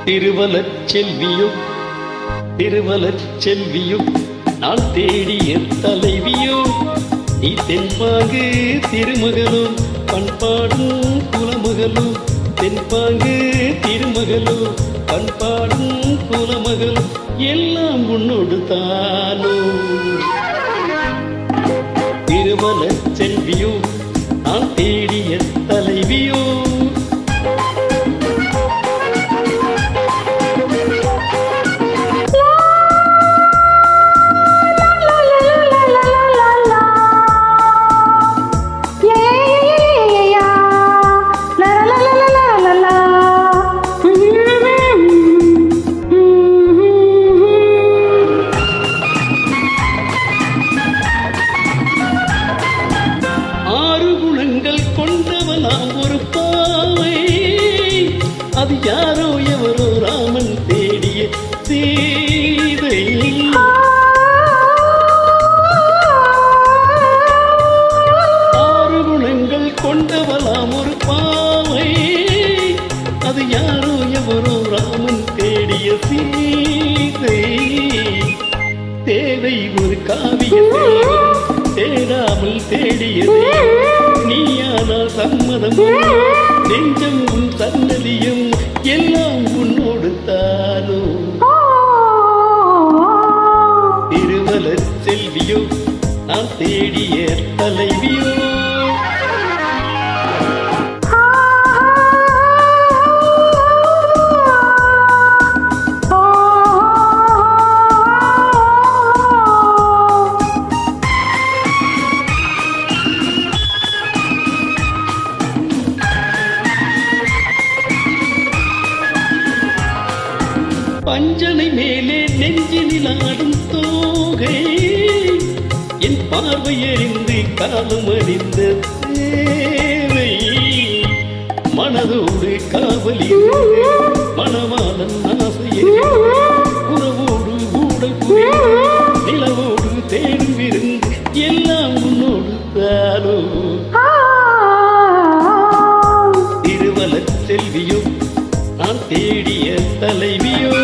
திருவலச் செல்வியும் திருவலச் செல்வியும் நான் தேடிய தலைவியோ நீ தென்பாங்கு திருமகளும் பண்பாடும் குலமகளும் தென்பாங்கு திருமகளும் பண்பாடும் குலமகளும் எல்லாம் உன்னோடு தானோ திருவலச் செல்வியோ நான் தேடிய தலைவியோ ஒரு பாவை அது யாரோ எவரோ ராமன் தேடிய சீதை ஆறு குணங்கள் கொண்டவளாம் ஒரு பாவை அது யாரோ எவரோ ராமன் தேடிய சீதை தேவை ஒரு காவிய தேடாமல் தேடியது நீயானால் சம்மதம் நெஞ்சம் உன் சன்னதியும் எல்லாம் உன்னோடு தானோ திருவலச் செல்வியோ நான் தேடிய தலைவியோ பஞ்சனை மேலே நெஞ்சினில் ஆடும் தோகை என் பார்வை எறிந்து காலம் அறிந்த சேவை மனதோடு காவலி மணவாளன் ஆசையை உறவோடு ஊடல் நிலவோடு தேடும் விருந்து எல்லாம் உன்னோடு தானோ திருவலச் செல்வியோ நான் தேடிய தலைவியோ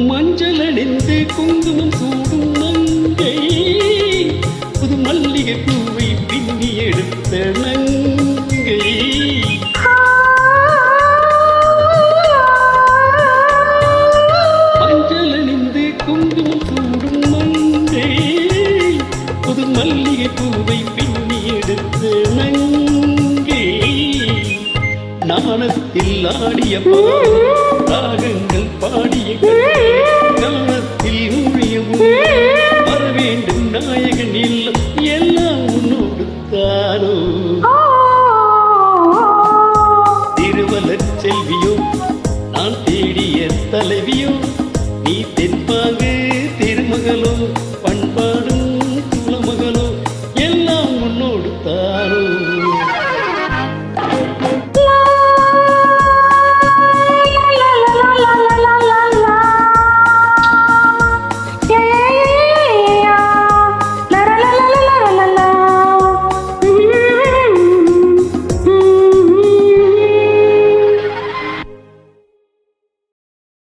மஞ்சள் அணிந்து குங்குமம் சூடும் நங்கை புது மல்லிகை பூவை பின்னி எடுத்த நங்கை மஞ்சள் அணிந்து குங்குமம் சூடும் நங்கை புது மல்லிகை பூவை பின்னி எடுத்த நங்கை நாணத்தில் ஆடிய ராகங்கள் பாடிய கவனத்தில் ஊழியவும் வர வேண்டும் நாயகன் இல்லம் எல்லாம் உன்னோடு தானோ திருவலச் செல்வியோ நான் தேடிய தலைவியோ நீ தென்பாங்கு திருமகளோ பண்பா